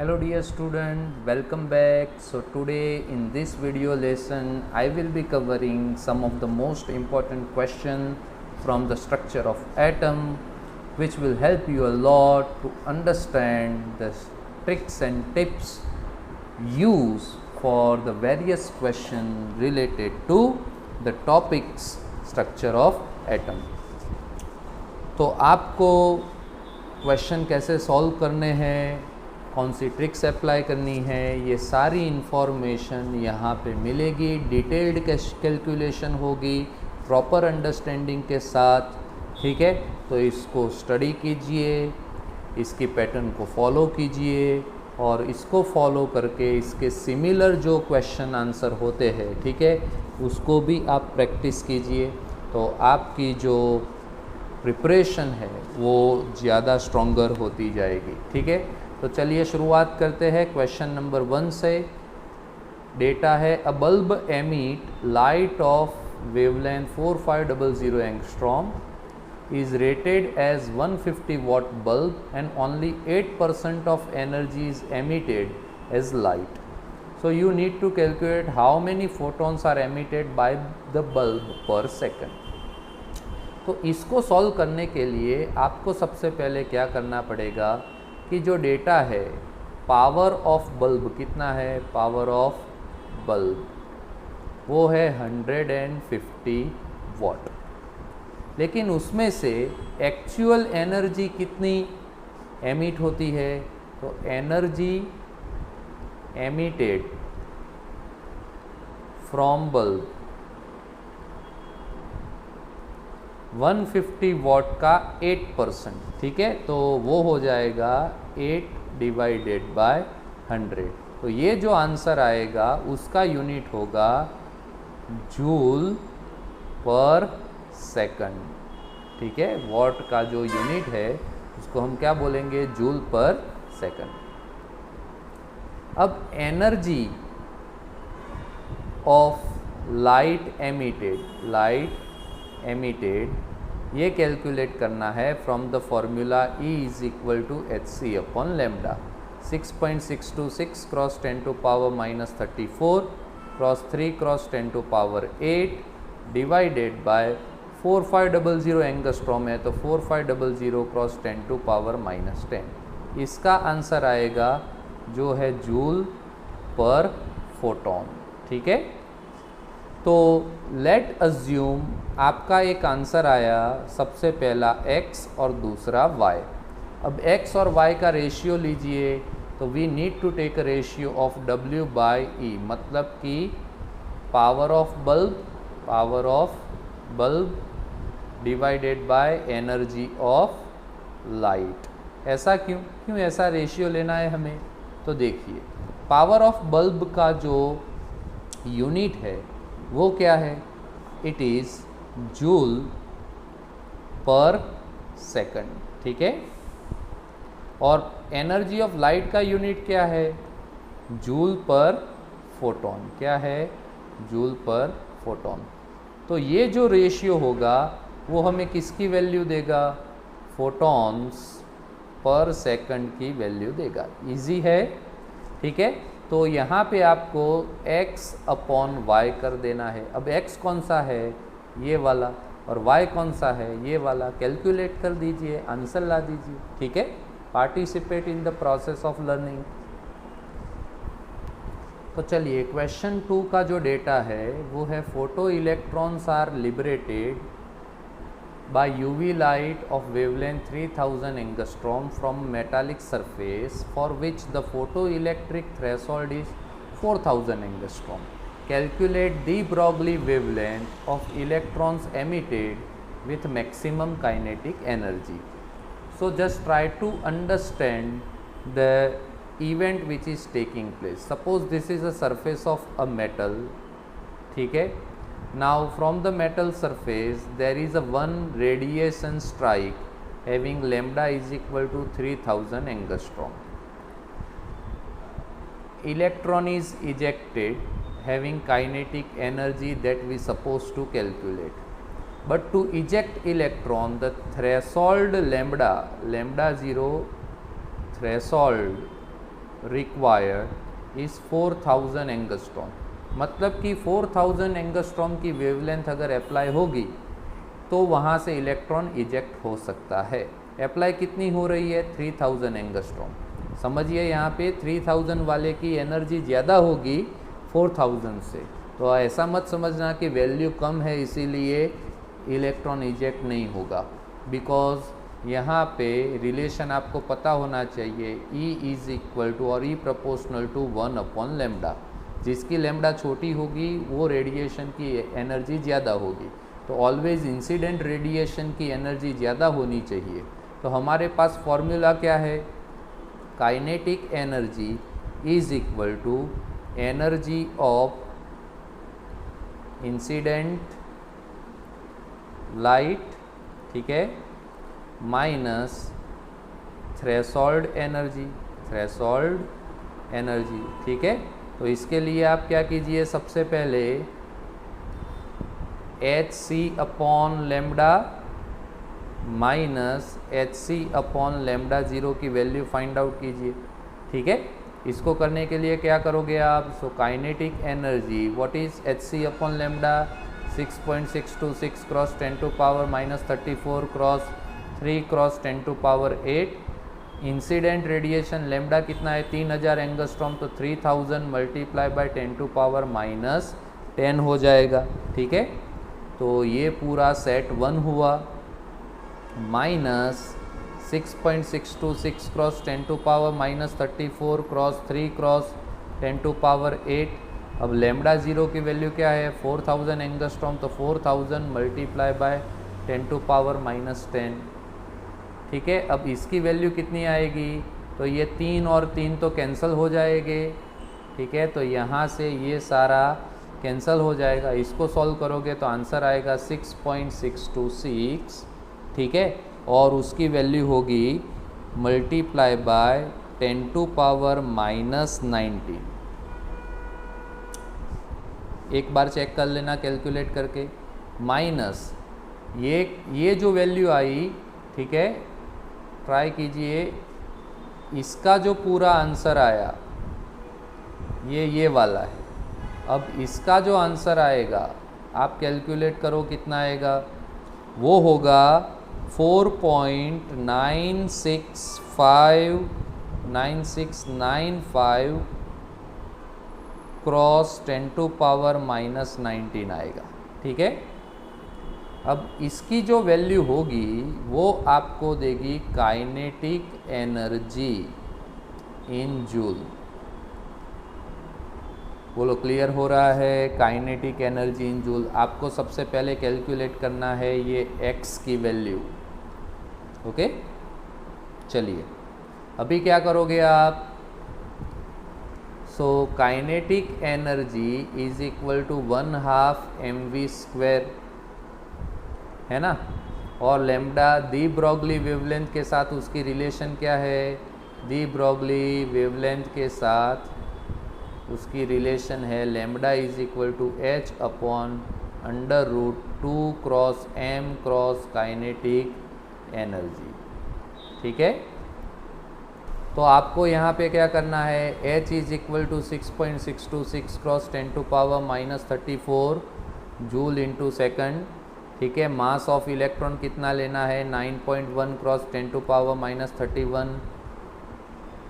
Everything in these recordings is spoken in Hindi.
Hello dear student, welcome back. So today in this video lesson I will be covering some of the most important questions from the structure of atom, which will help you a lot to understand the tricks and tips used for the various questions related to the topics structure of atom. तो आपको क्वेश्चन कैसे सॉल्व करने हैं, कौन सी ट्रिक्स अप्लाई करनी है, ये सारी इन्फॉर्मेशन यहाँ पे मिलेगी। डिटेल्ड कैलकुलेशन होगी प्रॉपर अंडरस्टैंडिंग के साथ, ठीक है। तो इसको स्टडी कीजिए, इसकी पैटर्न को फॉलो कीजिए और इसको फॉलो करके इसके सिमिलर जो क्वेश्चन आंसर होते हैं, ठीक है, उसको भी आप प्रैक्टिस कीजिए। तो आपकी जो प्रिपरेशन है वो ज़्यादा स्ट्रॉन्गर होती जाएगी, ठीक है। तो चलिए शुरुआत करते हैं क्वेश्चन नंबर 1 से। डेटा है अ bulb emit light of wavelength 4500 angstrom is rated as 150 watt bulb and only 8% of energy is emitted as light. So you need to calculate how many photons are emitted by the bulb per second. तो इसको सॉल्व करने के लिए आपको सबसे पहले क्या करना पड़ेगा कि जो डेटा है पावर ऑफ बल्ब कितना है, पावर ऑफ बल्ब वो है 150 वाट, लेकिन उसमें से एक्चुअल एनर्जी कितनी एमिट होती है, तो एनर्जी एमिटेड फ्रॉम बल्ब 150 वाट का 8%, ठीक है। तो वो हो जाएगा 8 डिवाइडेड बाय 100। तो ये जो आंसर आएगा उसका यूनिट होगा जूल पर सेकंड, ठीक है। वॉट का जो यूनिट है उसको हम क्या बोलेंगे, जूल पर सेकंड। अब एनर्जी ऑफ लाइट एमिटेड ये कैलकुलेट करना है from the formula E is equal to hc upon lambda. 6.626 cross 10 to power -34 cross 3 cross 10 to power 8 divided by 4500 angstrom है, तो 4500 क्रॉस 10 टू पावर -10। इसका आंसर आएगा जो है जूल पर फोटोन, ठीक है। तो लेट अज्यूम आपका एक आंसर आया, सबसे पहला x और दूसरा y। अब x और y का रेशियो लीजिए, तो we need to take a ratio of W by E, मतलब कि power of bulb divided by energy of light. ऐसा क्यों ऐसा रेशियो लेना है हमें, तो देखिए पावर ऑफ बल्ब का जो यूनिट है वो क्या है, इट इज़ जूल पर सेकंड, ठीक है। और एनर्जी ऑफ लाइट का यूनिट क्या है, जूल पर फोटोन, क्या है, जूल पर फोटोन। तो ये जो रेशियो होगा वो हमें किसकी वैल्यू देगा, फोटॉन्स पर सेकंड की वैल्यू देगा। इजी है, ठीक है। तो यहाँ पे आपको x अपॉन y कर देना है। अब x कौन सा है, ये वाला, और y कौन सा है, ये वाला। कैलकुलेट कर दीजिए, आंसर ला दीजिए, ठीक है। Participate in the process of learning. तो चलिए क्वेश्चन 2 का जो डेटा है वो है photo electrons are liberated by UV light of wavelength 3000 angstrom from metallic surface for which the photo electric threshold is 4000 angstrom. Calculate de Broglie wavelength of electrons emitted with maximum kinetic energy. So just try to understand the event which is taking place. Suppose this is a surface of a metal, ठीक है। Now from the metal surface there is a one radiation strike having lambda is equal to 3000 angstrom. Electron is ejected having kinetic energy that we supposed to calculate. But to eject electron, the threshold lambda 0 threshold required is 4000 angstrom. मतलब कि 4000 एंगस्ट्रॉम की वेवलेंथ अगर अप्लाई होगी तो वहाँ से इलेक्ट्रॉन इजेक्ट हो सकता है। अप्लाई कितनी हो रही है? 3000 एंगस्ट्रॉम। समझिए यहाँ पे 3000 वाले की एनर्जी ज़्यादा होगी 4000 से, तो ऐसा मत समझना कि वैल्यू कम है इसीलिए इलेक्ट्रॉन इजेक्ट नहीं होगा, बिकॉज यहाँ पे रिलेशन आपको पता होना चाहिए, E इज़ इक्वल टू और E प्रोपोर्शनल टू 1/λ। जिसकी लैम्डा छोटी होगी वो रेडिएशन की एनर्जी ज़्यादा होगी, तो ऑलवेज इंसिडेंट रेडिएशन की एनर्जी ज़्यादा होनी चाहिए। तो हमारे पास फॉर्मूला क्या है? Kinetic energy is equal to energy of incident light, ठीक है, माइनस थ्रेशोल्ड एनर्जी, ठीक है। तो इसके लिए आप क्या कीजिए, सबसे पहले hc/λ माइनस hc/λ0 की वैल्यू फाइंड आउट कीजिए, ठीक है। इसको करने के लिए क्या करोगे आप? So kinetic energy, what is hc/λ? 6.626 cross 10⁻⁻34 cross 3 cross 10⁸8। Incident radiation lambda कितना है? 3000 एंगस्ट्रॉम, तो 3000 मल्टीप्लाई बाय 10⁻10 हो जाएगा, ठीक है। तो ये पूरा सेट 1 हुआ, माइनस 6.626 क्रॉस 10⁻⁻34 क्रॉस 3 क्रॉस 10⁸8। अब लैम्डा 0 की वैल्यू क्या है? 4000 एंगस्ट्रॉम, तो 4000 मल्टीप्लाई बाय 10⁻10, ठीक है। अब इसकी वैल्यू कितनी आएगी? तो ये 3 और 3 तो कैंसिल हो जाएंगे, ठीक है। तो यहाँ से ये सारा कैंसिल हो जाएगा। इसको सॉल्व करोगे तो आंसर आएगा 6.626, ठीक है। और उसकी वैल्यू होगी मल्टीप्लाई बाय 10⁻⁻19। एक बार चेक कर लेना कैलकुलेट करके। माइनस ये जो वैल्यू आई, ठीक है, ट्राई कीजिए। इसका जो पूरा आंसर आया ये वाला है। अब इसका जो आंसर आएगा आप कैलकुलेट करो कितना आएगा, वो होगा 4.9695 क्रॉस 10⁻⁻19 आएगा, ठीक है। अब इसकी जो वैल्यू होगी वो आपको देगी काइनेटिक एनर्जी इन जूल। बोलो क्लियर हो रहा है? Kinetic energy in joule. आपको सबसे पहले कैलकुलेट करना है ये x की वैल्यू, ओके। चलिए अभी क्या करोगे आप? So kinetic energy is equal to 1/2 mv², है ना। और लैम्डा दी ब्रॉगली वेवलेंथ के साथ उसकी रिलेशन क्या है? दी ब्रॉगली वेवलेंथ के साथ उसकी रिलेशन है lambda is equal to h/√2 cross m cross kinetic energy, ठीक है। तो आपको यहाँ पे क्या करना है? h is equal to 6.626 cross 10⁻⁻34 joule into second, ठीक है। मास ऑफ इलेक्ट्रॉन कितना लेना है? 9.1 क्रॉस 10⁻31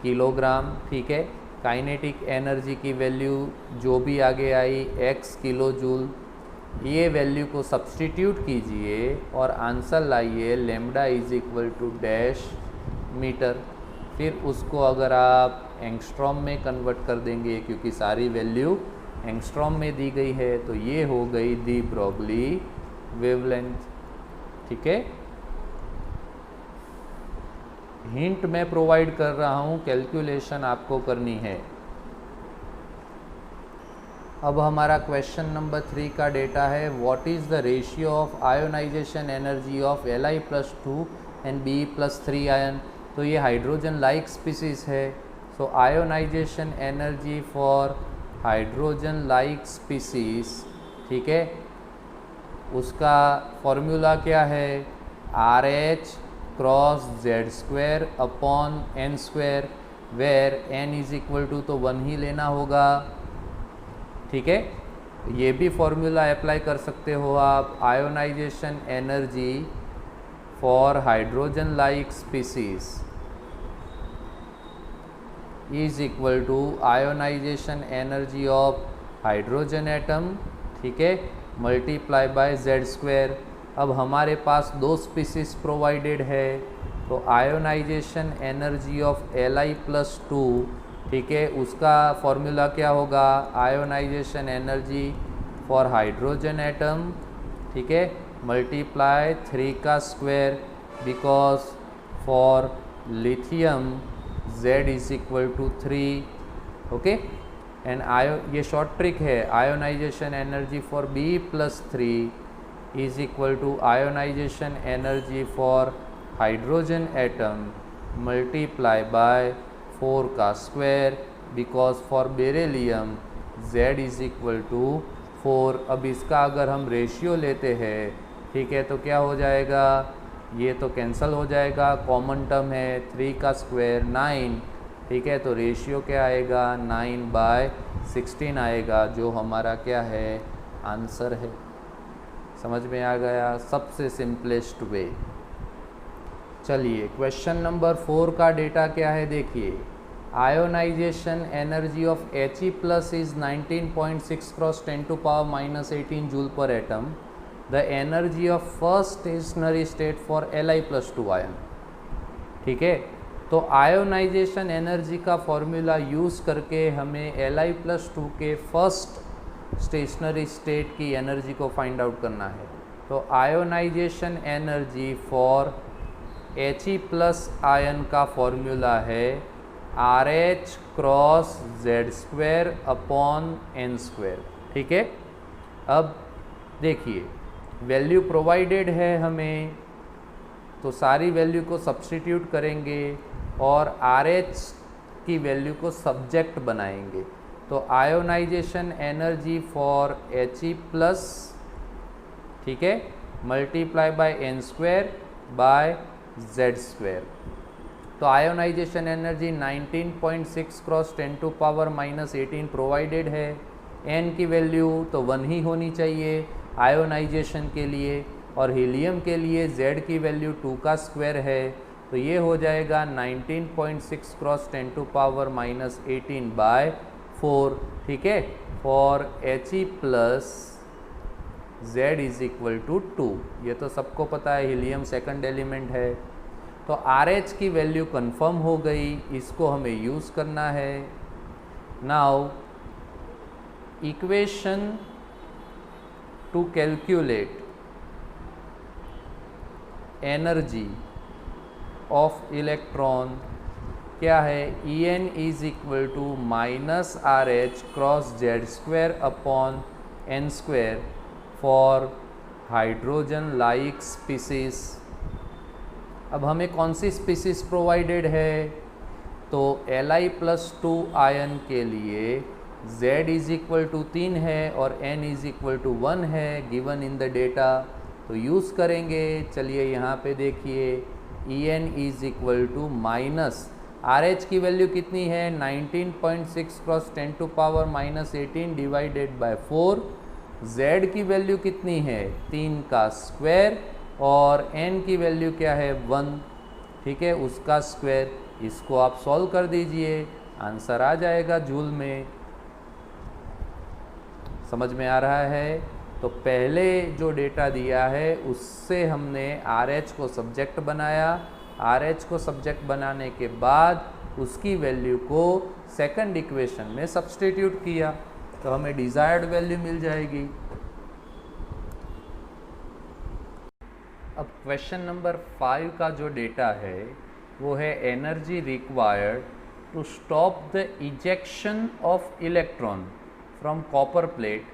किलोग्राम, ठीक है। काइनेटिक एनर्जी की वैल्यू जो भी आगे आई x किलो जूल, ये वैल्यू को सब्सटीट्यूट कीजिए और आंसर लाइए lambda is equal to dash metre. फिर उसको अगर आप एंगस्ट्रॉम में कन्वर्ट कर देंगे, क्योंकि सारी वैल्यू एंगस्ट्रॉम में दी गई है, तो ये हो गई दी ब्रॉगली वेवलेंथ, ठीक है। हिंट मैं प्रोवाइड कर रहा हूँ, कैलकुलेशन आपको करनी है। अब हमारा क्वेश्चन नंबर 3 का डेटा है, what is the ratio of ionization energy of Li+2 and Be+3 ion. तो ये हाइड्रोजन लाइक स्पीसीज है। So ionization energy for hydrogen like species, ठीक है, उसका फॉर्मूला क्या है? RH cross Z² upon N²। Where n is equal to तो 1 ही लेना होगा, ठीक है। ये भी फॉर्मूला अप्लाई कर सकते हो आप, ionisation energy for hydrogen like species is equal to ionisation energy of hydrogen atom, ठीक है, मल्टीप्लाई बाय जेड स्क्वायर। अब हमारे पास दो स्पीसीज प्रोवाइडेड है, तो आयोनाइजेशन एनर्जी ऑफ Li+2, ठीक है, उसका फॉर्मूला क्या होगा, ionisation energy for hydrogen atom, ठीक है, मल्टीप्लाई 3 का square, because for lithium Z is equal to 3, okay. And ये शॉर्ट ट्रिक है, ionisation energy for B+3 is equal to ionisation energy for hydrogen atom multiply by 4 का square, because for beryllium Z is equal to 4। अब इसका अगर हम रेशियो लेते हैं, ठीक है, तो क्या हो जाएगा, ये तो कैंसिल हो जाएगा, कॉमन टर्म है 3 का स्क्वायर 9, ठीक है, तो रेशियो क्या आएगा 9/16 आएगा, जो हमारा क्या है आंसर है। समझ में आ गया, सबसे सिंपलेस्ट वे। चलिए क्वेश्चन नंबर 4 का डेटा क्या है, देखिए, ionisation energy of He+ is 19.6 × 10⁻⁻18 joule per atom, the energy of first stationary state for Li+2 ion, ठीक है। तो आयोनाइजेशन एनर्जी का फॉर्मूला यूज़ करके हमें Li+2 के फर्स्ट स्टेशनरी स्टेट की एनर्जी को फाइंड आउट करना है। तो ionisation energy for He+ ion का फॉर्मूला है RH × Z²/n², ठीक है। अब देखिए, वैल्यू प्रोवाइडेड है हमें, तो सारी वैल्यू को सब्स्टिट्यूट करेंगे और RH की वैल्यू को सब्जेक्ट बनाएंगे। तो आयोनाइजेशन एनर्जी फॉर He+, ठीक है, मल्टीप्लाई बाय n²/Z²। तो आयोनाइजेशन एनर्जी 19.6 × 10⁻⁻18 प्रोवाइडेड है, n की वैल्यू तो 1 ही होनी चाहिए आयोनाइजेशन के लिए, और हीलियम के लिए Z की वैल्यू 2 का स्क्वायर है, तो ये हो जाएगा 19.6 × 10⁻⁻18/4, ठीक है, for He+ Z is equal to 2। ये तो सबको पता है, हीलियम सेकंड एलिमेंट है। तो RH की वैल्यू कंफर्म हो गई, इसको हमें यूज़ करना है। Now equation to calculate energy of electron क्या है, En is equal to -RH × Z²/n² for hydrogen like species. अब हमें कौन सी स्पीसीज प्रोवाइडेड है, तो Li+2 आयन के लिए Z इज इक्वल टू 3 है और n इज इक्वल टू 1 है गिवन इन द डेटा, तो यूज़ करेंगे। चलिए यहाँ पे देखिए, En is equal to RH की वैल्यू कितनी है, 19.6 × 10⁻⁻18 डिवाइडेड बाय 4। Z की वैल्यू कितनी है, 3 का स्क्वायर, और n की वैल्यू क्या है 1, ठीक है, उसका स्क्वायर। इसको आप सॉल्व कर दीजिए, आंसर आ जाएगा जूल में। समझ में आ रहा है। तो पहले जो डेटा दिया है उससे हमने RH को सब्जेक्ट बनाया, RH को सब्जेक्ट बनाने के बाद उसकी वैल्यू को सेकंड इक्वेशन में सब्स्टिट्यूट किया, तो हमें डिज़ायर्ड वैल्यू मिल जाएगी। अब क्वेश्चन नंबर 5 का जो डेटा है वो है energy required to stop the ejection of electron from copper plate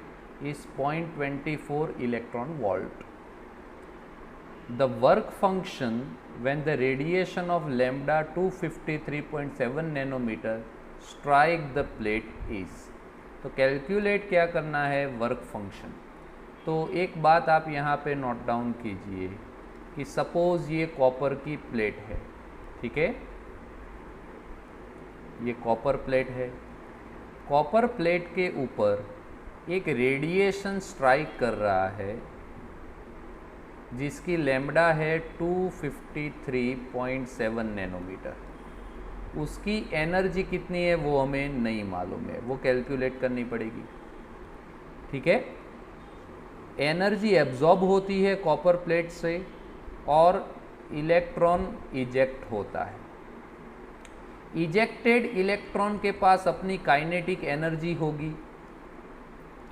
is 0.24 electron volt. The work function when the radiation of lambda 253.7 nanometer strike the plate is, तो कैलकुलेट क्या करना है, वर्क फंक्शन। तो एक बात आप यहाँ पे नोट डाउन कीजिए कि सपोज़ ये कॉपर की प्लेट है, ठीक है, ये कॉपर प्लेट है, कॉपर प्लेट के ऊपर एक रेडिएशन स्ट्राइक कर रहा है जिसकी लैम्बडा है 253.7 नैनोमीटर। उसकी एनर्जी कितनी है वो हमें नहीं मालूम है, वो कैलकुलेट करनी पड़ेगी। ठीक है, एनर्जी एब्जॉर्ब होती है कॉपर प्लेट से और इलेक्ट्रॉन इजेक्ट होता है। इजेक्टेड इलेक्ट्रॉन के पास अपनी काइनेटिक एनर्जी होगी।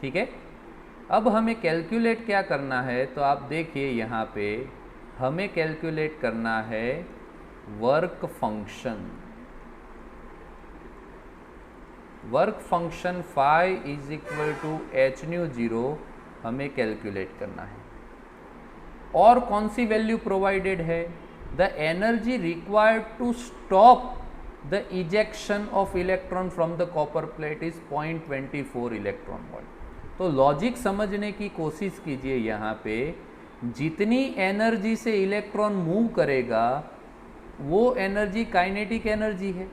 ठीक है, अब हमें कैलकुलेट क्या करना है, तो आप देखिए यहाँ पे हमें कैलकुलेट करना है work function. Work function phi is equal to h nu 0 हमें कैलकुलेट करना है। और कौन सी वैल्यू प्रोवाइडेड है, the energy required to stop the ejection of electron from the copper plate is 0.24 electron volt. तो लॉजिक समझने की कोशिश कीजिए। यहाँ पे जितनी एनर्जी से इलेक्ट्रॉन मूव करेगा वो एनर्जी काइनेटिक एनर्जी है।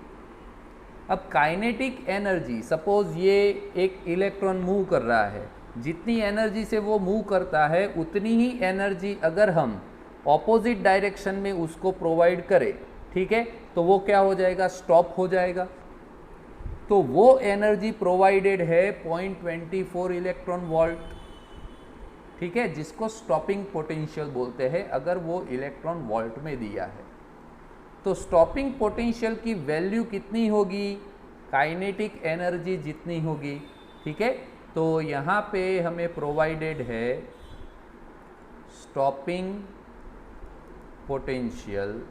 अब काइनेटिक एनर्जी, सपोज ये एक इलेक्ट्रॉन मूव कर रहा है, जितनी एनर्जी से वो मूव करता है उतनी ही एनर्जी अगर हम ऑपोजिट डायरेक्शन में उसको प्रोवाइड करें, ठीक है, तो वो क्या हो जाएगा, स्टॉप हो जाएगा। तो वो एनर्जी प्रोवाइडेड है 0.24 इलेक्ट्रॉन वोल्ट। ठीक है, जिसको स्टॉपिंग पोटेंशियल बोलते हैं अगर वो इलेक्ट्रॉन वोल्ट में दिया है। तो स्टॉपिंग पोटेंशियल की वैल्यू कितनी होगी, काइनेटिक एनर्जी जितनी होगी। ठीक है, तो यहाँ पे हमें प्रोवाइडेड है stopping potential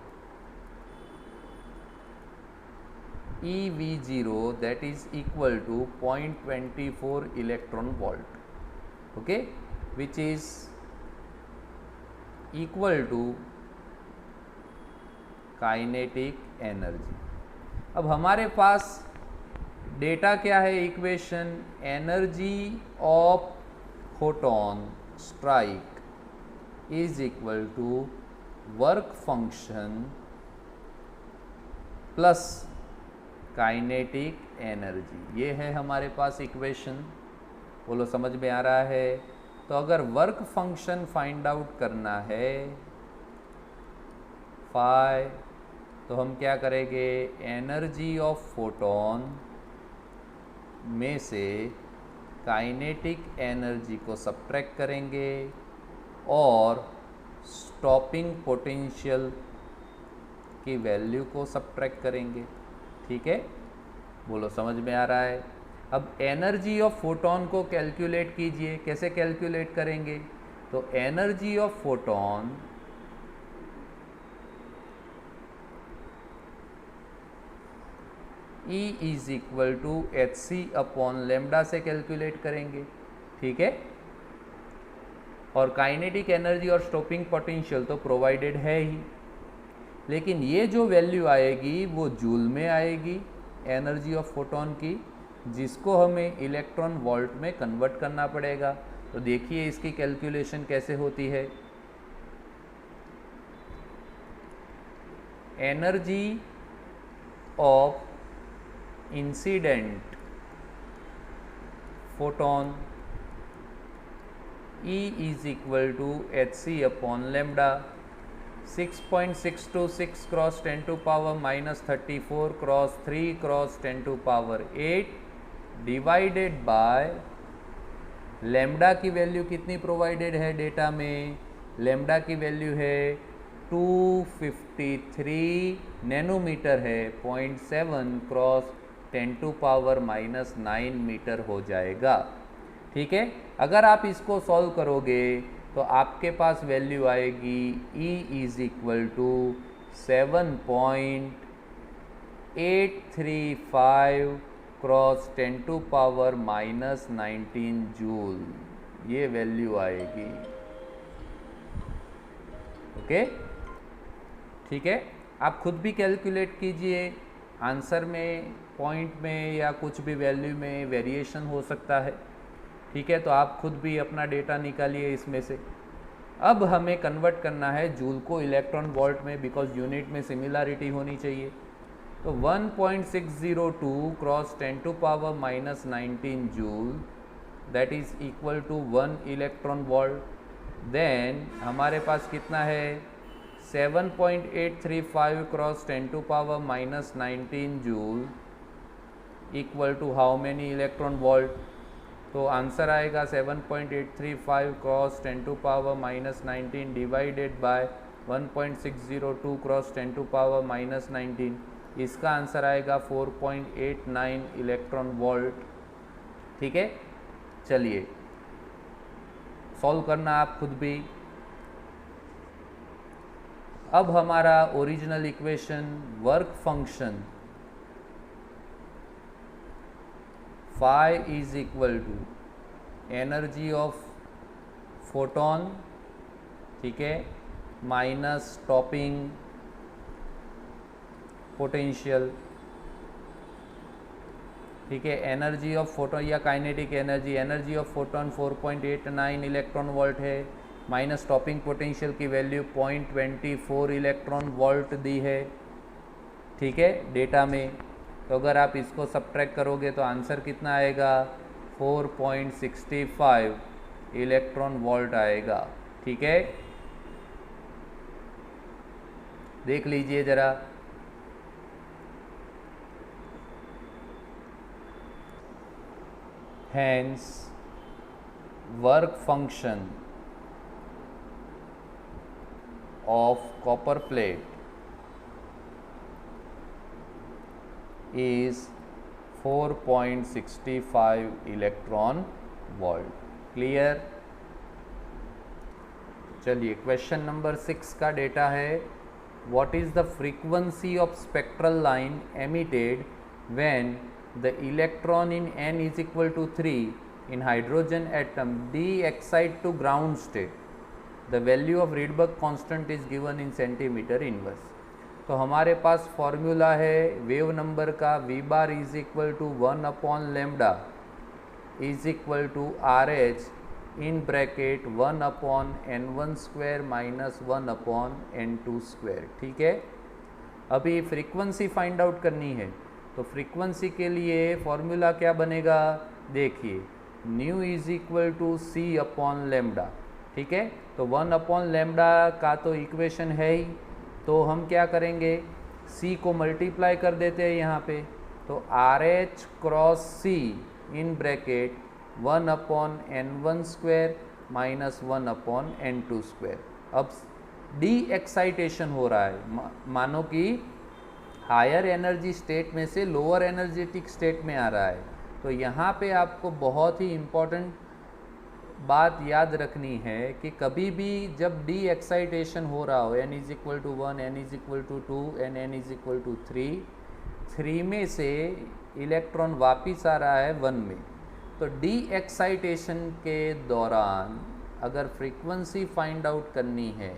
EV0 that is equal to 0.24 electron volt, okay, which is equal to kinetic energy. अब हमारे पास डेटा क्या है, equation, energy of photon strike is equal to work function plus kinetic energy. ये है हमारे पास इक्वेशन। बोलो समझ में आ रहा है। तो अगर वर्क फंक्शन फाइंड आउट करना है फाई, तो हम क्या करेंगे, एनर्जी ऑफ फोटोन में से काइनेटिक एनर्जी को सब्ट्रैक्ट करेंगे और स्टॉपिंग पोटेंशियल की वैल्यू को सब्ट्रैक्ट करेंगे। ठीक है, बोलो समझ में आ रहा है। अब एनर्जी ऑफ फोटोन को कैलकुलेट कीजिए। कैसे कैलकुलेट करेंगे, तो energy of photon E is equal to HC upon lambda से कैलकुलेट करेंगे। ठीक है, और काइनेटिक एनर्जी और स्टॉपिंग पोटेंशियल तो प्रोवाइडेड है ही, लेकिन ये जो वैल्यू आएगी वो जूल में आएगी एनर्जी ऑफ फोटोन की, जिसको हमें इलेक्ट्रॉन वोल्ट में कन्वर्ट करना पड़ेगा। तो देखिए इसकी कैलकुलेशन कैसे होती है। Energy of incident photon E is equal to HC upon lambda, 6.626 cross 10 to power minus 34 cross 3 cross 10 to power 8 divided by lambda की वैल्यू कितनी प्रोवाइडेड है डेटा में, लेमडा की वैल्यू है 253 नैनोमीटर है, 0.7 cross 10 to power minus 9 metre हो जाएगा। ठीक है, अगर आप इसको सॉल्व करोगे तो आपके पास वैल्यू आएगी E is equal to 7.835 cross 10 to power minus 19 joule, ये वैल्यू आएगी। ओके, ठीक है, आप खुद भी कैलकुलेट कीजिए। आंसर में, पॉइंट में या कुछ भी वैल्यू में वेरिएशन हो सकता है। ठीक है, तो आप खुद भी अपना डेटा निकालिए इसमें से। अब हमें कन्वर्ट करना है जूल को इलेक्ट्रॉन वोल्ट में, बिकॉज यूनिट में सिमिलरिटी होनी चाहिए। तो 1.602 cross 10 to power minus 19 joule that is equal to 1 electron volt. Then हमारे पास कितना है 7.835 cross 10 to power minus 19 joule equal to how many electron volt. तो आंसर आएगा 7.835 cross 10 to power minus 19 divided by 1.602 cross 10 to power minus 19। इसका आंसर आएगा 4.89 इलेक्ट्रॉन वोल्ट। ठीक है, चलिए सॉल्व करना आप खुद भी। अब हमारा original equation work function phi is equal to energy of photon, ठीक है, माइनस टॉपिंग पोटेंशियल, ठीक है, एनर्जी ऑफ फोटोन या kinetic energy, energy of photon 4.89 electron volt है, माइनस टॉपिंग पोटेंशियल की वैल्यू 0.24 इलेक्ट्रॉन वोल्ट दी है, ठीक है, डेटा में। तो अगर आप इसको सब्ट्रैक्ट करोगे तो आंसर कितना आएगा 4.65 इलेक्ट्रॉन वोल्ट आएगा। ठीक है, देख लीजिए जरा। Hence, work function of copper plate is 4.65 electron volt. Clear? चलिए क्वेश्चन नंबर 6 का डेटा है what is the frequency of spectral line emitted when the electron in n is equal to 3 in hydrogen atom de-excite to ground state. The value of Rydberg constant is given in centimeter inverse. तो हमारे पास फॉर्मूला है वेव नंबर का v bar is equal to 1 upon lambda is equal to R H in bracket 1 upon n1 square minus 1 upon n2 square. ठीक है, अभी फ्रीक्वेंसी फाइंड आउट करनी है। तो फ्रीक्वेंसी के लिए फॉर्मूला क्या बनेगा, देखिए nu is equal to c upon lambda. ठीक है, तो 1 अपॉन लेमडा का तो इक्वेशन है ही, तो हम क्या करेंगे सी को मल्टीप्लाई कर देते हैं यहाँ पे। तो R H cross c in bracket 1 upon n1 square minus 1 upon n2 square. अब डी एक्साइटेशन हो रहा है, मानो कि हायर एनर्जी स्टेट में से लोअर एनर्जेटिक स्टेट में आ रहा है। तो यहाँ पे आपको बहुत ही इम्पोर्टेंट बात याद रखनी है कि कभी भी जब डी एक्साइटेशन हो रहा हो n is equal to 1, n is equal to 2 and n is equal to 3 में से इलेक्ट्रॉन वापिस आ रहा है 1 में। तो डी एक्साइटेशन के दौरान अगर फ्रीक्वेंसी फाइंड आउट करनी है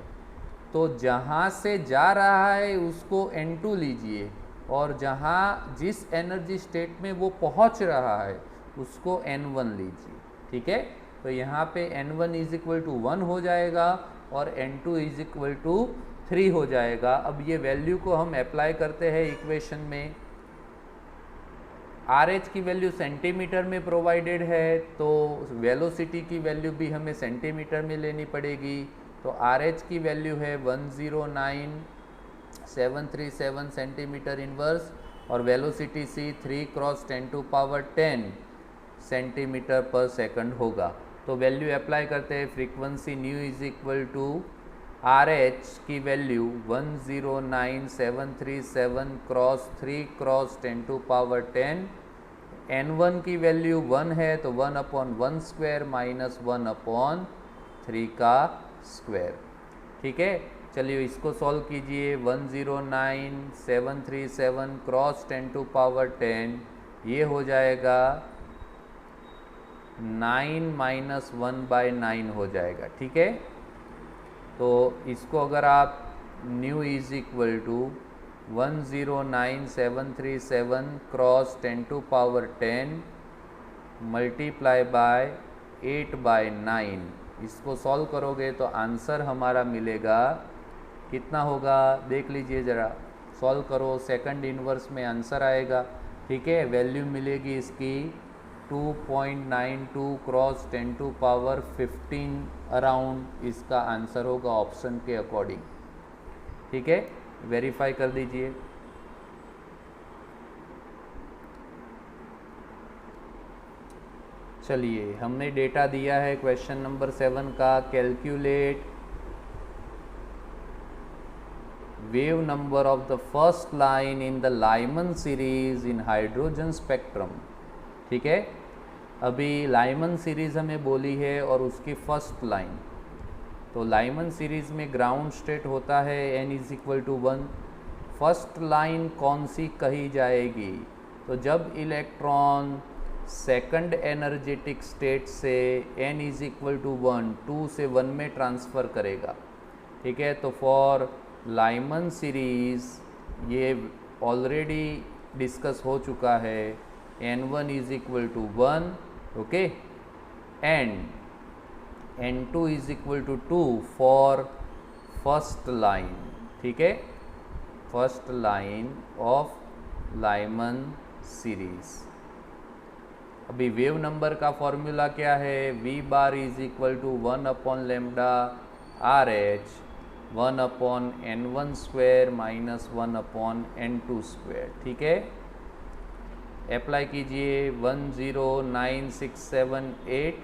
तो जहाँ से जा रहा है उसको n2 लीजिए और जहाँ जिस एनर्जी स्टेट में वो पहुँच रहा है उसको n1 लीजिए। ठीक है, तो यहाँ पे n1 इज इक्वल टू 1 हो जाएगा और n2 इज इक्वल टू 3 हो जाएगा। अब ये वैल्यू को हम अप्लाई करते हैं इक्वेशन में। आर एच की वैल्यू सेंटीमीटर में प्रोवाइडेड है, तो वेलोसिटी की वैल्यू भी हमें सेंटीमीटर में लेनी पड़ेगी। तो आर एच की वैल्यू है 109,737 सेंटीमीटर इनवर्स और velocity C 3 cross 10 to power 10 centimetre पर सेकंड होगा। तो वैल्यू अप्लाई करते हैं। Frequency nu is equal to R H की value 109,737 cross 3 cross 10 to power 10, n1 की वैल्यू 1 है तो 1 अपॉन 1 स्क्वायर माइनस 1 अपॉन 3 का स्क्वायर। ठीक है, चलिए इसको सॉल्व कीजिए। 109,737 क्रॉस 10 टू पावर 10 ये हो जाएगा 9 माइनस 1 बाय 9 हो जाएगा। ठीक है, तो इसको अगर आप nu is equal to 109,737 cross 10 to power 10 multiply by 8 by 9 इसको सॉल्व करोगे तो आंसर हमारा मिलेगा कितना होगा, देख लीजिए ज़रा। सॉल्व करो, सेकंड इन्वर्स में आंसर आएगा। ठीक है, वैल्यू मिलेगी इसकी 2.92 क्रॉस 10 टू पावर 15 अराउंड, इसका आंसर होगा ऑप्शन के अकॉर्डिंग। ठीक है, वेरीफाई कर दीजिए। चलिए, हमने डेटा दिया है क्वेश्चन नंबर 7 का, calculate wave number of the first line in the Lyman series in hydrogen spectrum। ठीक है, अभी लाइमन सीरीज़ हमें बोली है और उसकी फर्स्ट लाइन, तो लाइमन सीरीज़ में ग्राउंड स्टेट होता है n is equal to 1। First line कौन सी कही जाएगी? तो जब इलेक्ट्रॉन सेकंड एनर्जेटिक स्टेट से n इज इक्वल टू 1 2 से 1 में ट्रांसफ़र करेगा। ठीक है, तो फॉर लाइमन सीरीज़ ये ऑलरेडी डिस्कस हो चुका है, n1 is equal to 1, okay, and n2 is equal to 2 for first line. ठीक है, first line of Lyman series. अभी वेव नंबर का फॉर्मूला क्या है? v bar is equal to 1 upon lambda R H 1 upon n1 square minus 1 upon n2 square. ठीक है, अप्लाई कीजिए। 109,678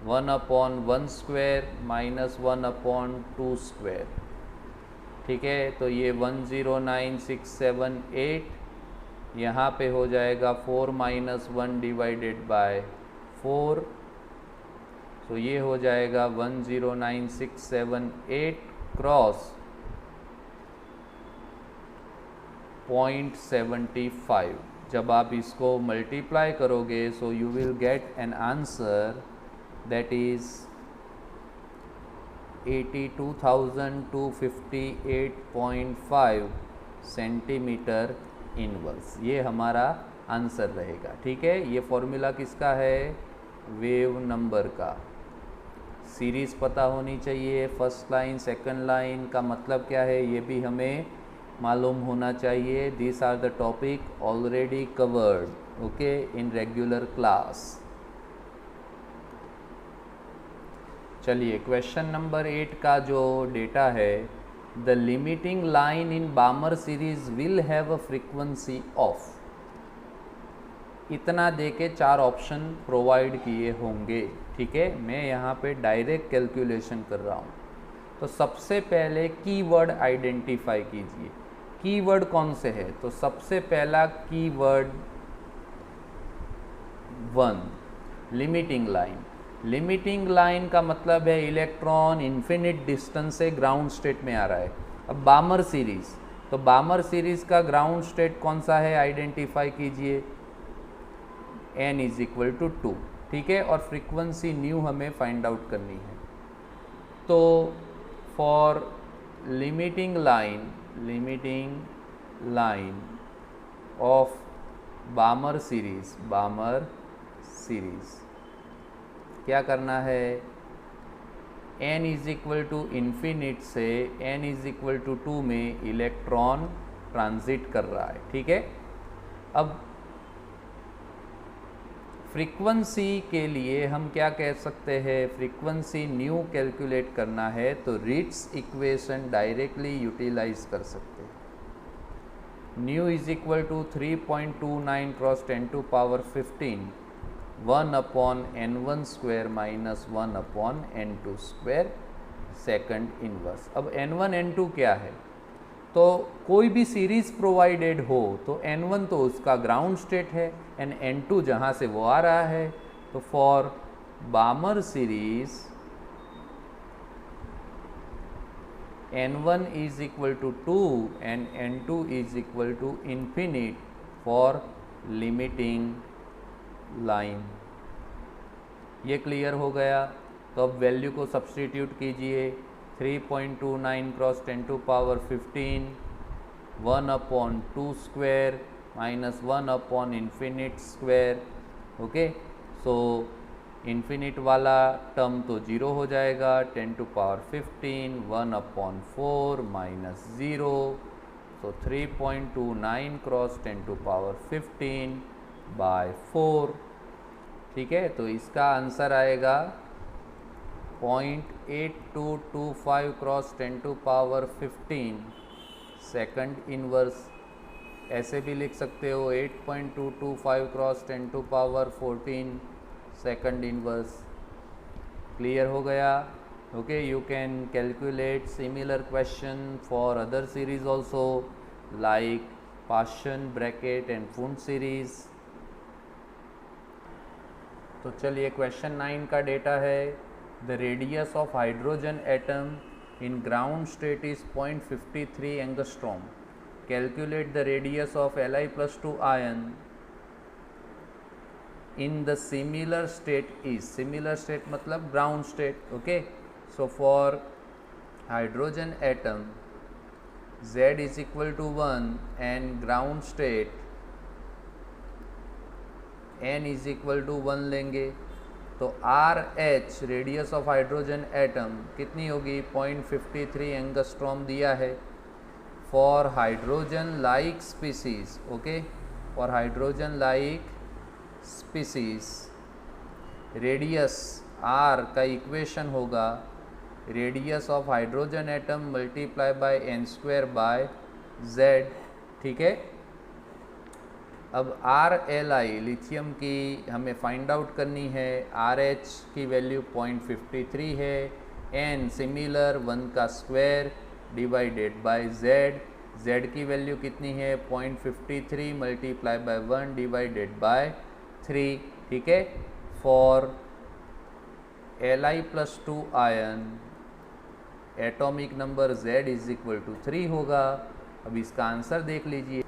1 upon 1 square minus 1 upon 2 square. ठीक है, तो ये 109,678 यहाँ पे हो जाएगा 4 माइनस 1 डिवाइडेड बाय 4, तो ये हो जाएगा 109,678 क्रॉस 0.75। जब आप इसको मल्टीप्लाई करोगे so you will get an answer that is 82,258.5 centimetre inverse. ये हमारा आंसर रहेगा। ठीक है, ये फॉर्मूला किसका है? वेव नंबर का। सीरीज़ पता होनी चाहिए, फर्स्ट लाइन सेकंड लाइन का मतलब क्या है ये भी हमें मालूम होना चाहिए। This are the topic already covered, okay, in regular class. चलिए, क्वेश्चन नंबर 8 का जो डेटा है, the limiting line in Balmer series will have a frequency of, इतना दे के 4 ऑप्शन प्रोवाइड किए होंगे। ठीक है, मैं यहाँ पे डायरेक्ट कैलकुलेशन कर रहा हूँ। तो सबसे पहले कीवर्ड आइडेंटिफाई कीजिए। कीवर्ड कौन से है? तो सबसे पहला keyword 1, limiting line. Limiting line का मतलब है इलेक्ट्रॉन इन्फिनिट डिस्टेंस से ग्राउंड स्टेट में आ रहा है। अब बामर सीरीज़, तो बामर सीरीज़ का ग्राउंड स्टेट कौन सा है आइडेंटिफाई कीजिए, n इज इक्वल टू 2। ठीक है, और फ्रीक्वेंसी न्यू हमें फाइंड आउट करनी है। तो for limiting line of Balmer series क्या करना है? n is equal to infinite से n इज इक्वल टू 2 में इलेक्ट्रॉन ट्रांजिट कर रहा है। ठीक है, अब फ्रीक्वेंसी के लिए हम क्या कह सकते हैं? फ्रीक्वेंसी न्यू कैलकुलेट करना है तो रीट्स इक्वेशन डायरेक्टली यूटिलाइज कर सकते हैं। Nu is equal to 3.29 cross 10 to power 15 1 upon n1 square minus 1 upon n2 square second inverse. अब n1 n2 क्या है? तो कोई भी सीरीज़ प्रोवाइडेड हो तो n1 तो उसका ग्राउंड स्टेट है एंड n2 जहाँ से वो आ रहा है। तो for Balmer series n1 is equal to 2 and n2 is equal to infinite for limiting line. ये क्लियर हो गया। तो अब वैल्यू को सब्स्टिट्यूट कीजिए। 3.29 cross 10 to power 15 1 upon 2 square minus 1 upon infinite square. Okay, so infinite वाला टर्म तो 0 हो जाएगा। 10 to power 15 1 upon 4 minus 0 So 3.29 cross 10 to power 15 by 4, ठीक है। तो इसका आंसर आएगा 0.8225 cross 10 to power 15 second inverse. ऐसे भी लिख सकते हो 8.225 cross 10 to power 14 second inverse. Clear हो गया? Okay, you can calculate similar question for other series also like Paschen, bracket and Pfund series। तो चलिए क्वेश्चन 9 का डेटा है। The radius of hydrogen atom in ground state is 0.53 angstrom. Calculate the radius of Li+2 ion in the similar state is. Similar state मतलब ground state. Okay, so for hydrogen atom Z is equal to 1 and ground state N is equal to 1 लेंगे। तो RH radius of hydrogen atom कितनी होगी? 0.53 एंगस्ट्रॉम दिया है। For hydrogen like species, okay, for hydrogen like species radius R का इक्वेशन होगा radius of hydrogen atom multiply by n² by Z, ठीक है। अब RLi लिथियम की हमें फाइंड आउट करनी है। RH की वैल्यू 0.53 है, N सिमिलर 1 का square divided by Z। Z की वैल्यू कितनी है? 0.53 मल्टीप्लाई बाय 1 डिवाइडेड बाय 3, ठीक है। For Li+2 ion atomic number Z is equal to 3 होगा। अब इसका आंसर देख लीजिए,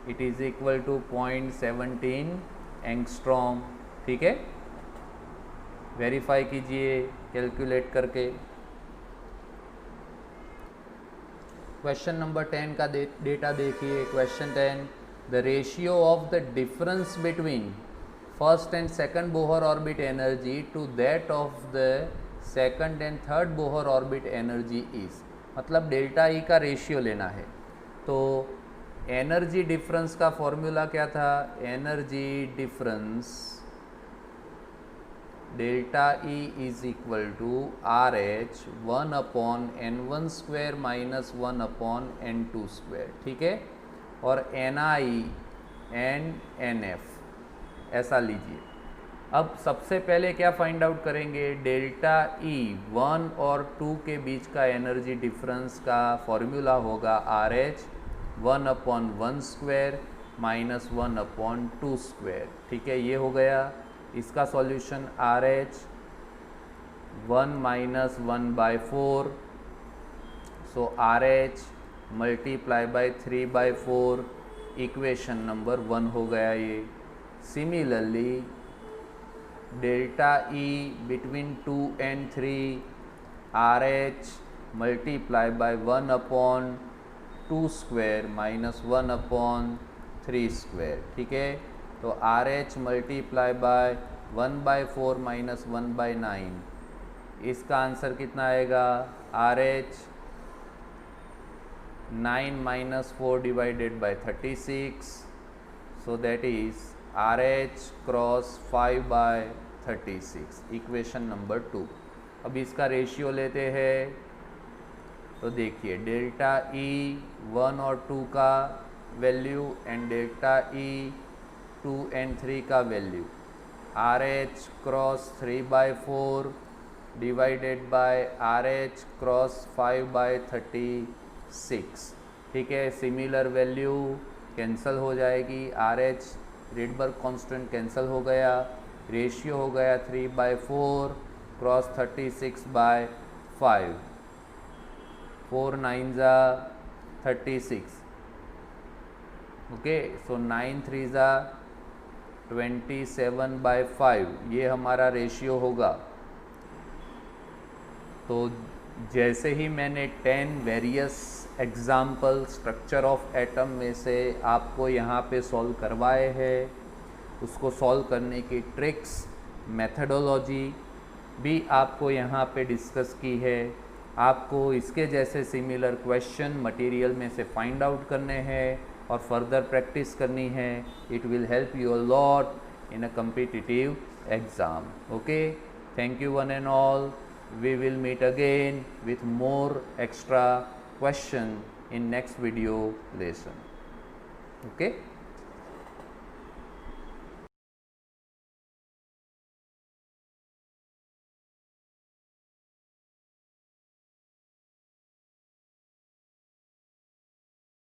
it is equal to 0.17 angstrom, ठीक है। वेरीफाई कीजिए कैलकुलेट करके। क्वेश्चन नंबर 10 का डेटा देखिए। Question 10, the ratio of the difference between first and second Bohr orbit energy to that of the second and third Bohr orbit energy is. मतलब डेल्टा ई का रेशियो लेना है। तो एनर्जी डिफरेंस का फॉर्मूला क्या था? Energy difference delta E is equal to RH 1/n1² minus 1/n2², ठीक है। और Ni एंड NF ऐसा लीजिए। अब सबसे पहले क्या फाइंड आउट करेंगे? डेल्टा ई 1 और 2 के बीच का एनर्जी डिफरेंस का फॉर्मूला होगा RH 1/1² माइनस 1/2², ठीक है। ये हो गया। इसका solution RH 1 minus 1/4, so RH multiply by 3/4, equation number 1 हो गया ये। Similarly delta E between 2 and 3 RH multiply by 1/2² minus 1/3², ठीक है। तो RH मल्टीप्लाई बाय 1/4 माइनस 1/9, इसका आंसर कितना आएगा? RH 9 minus 4 divided by 36, so that is RH cross 5/36, equation number 2। अब इसका रेशियो लेते हैं। तो देखिए डेल्टा ई 1 और 2 का value and delta E 2 and 3 का value. RH cross 3/4 divided by RH cross 5/36, ठीक है। सिमिलर वैल्यू कैंसल हो जाएगी। RH रिडबर्ग कांस्टेंट कैंसल हो गया। रेशियो हो गया 3/4 क्रॉस 36/5, 4 9 36, ओके। सो 9 3 27/5, ये हमारा रेशियो होगा। तो जैसे ही मैंने 10 various example structure of atom में से आपको यहाँ पे सॉल्व करवाए हैं, उसको सॉल्व करने की ट्रिक्स, मेथडोलॉजी भी आपको यहाँ पे डिस्कस की है। आपको इसके जैसे सिमिलर क्वेश्चन मटेरियल में से फाइंड आउट करने हैं और फर्दर प्रैक्टिस करनी है. It will help you a lot in a competitive exam. Okay, thank you one and all. We will meet again with more extra question in next video lesson. Okay.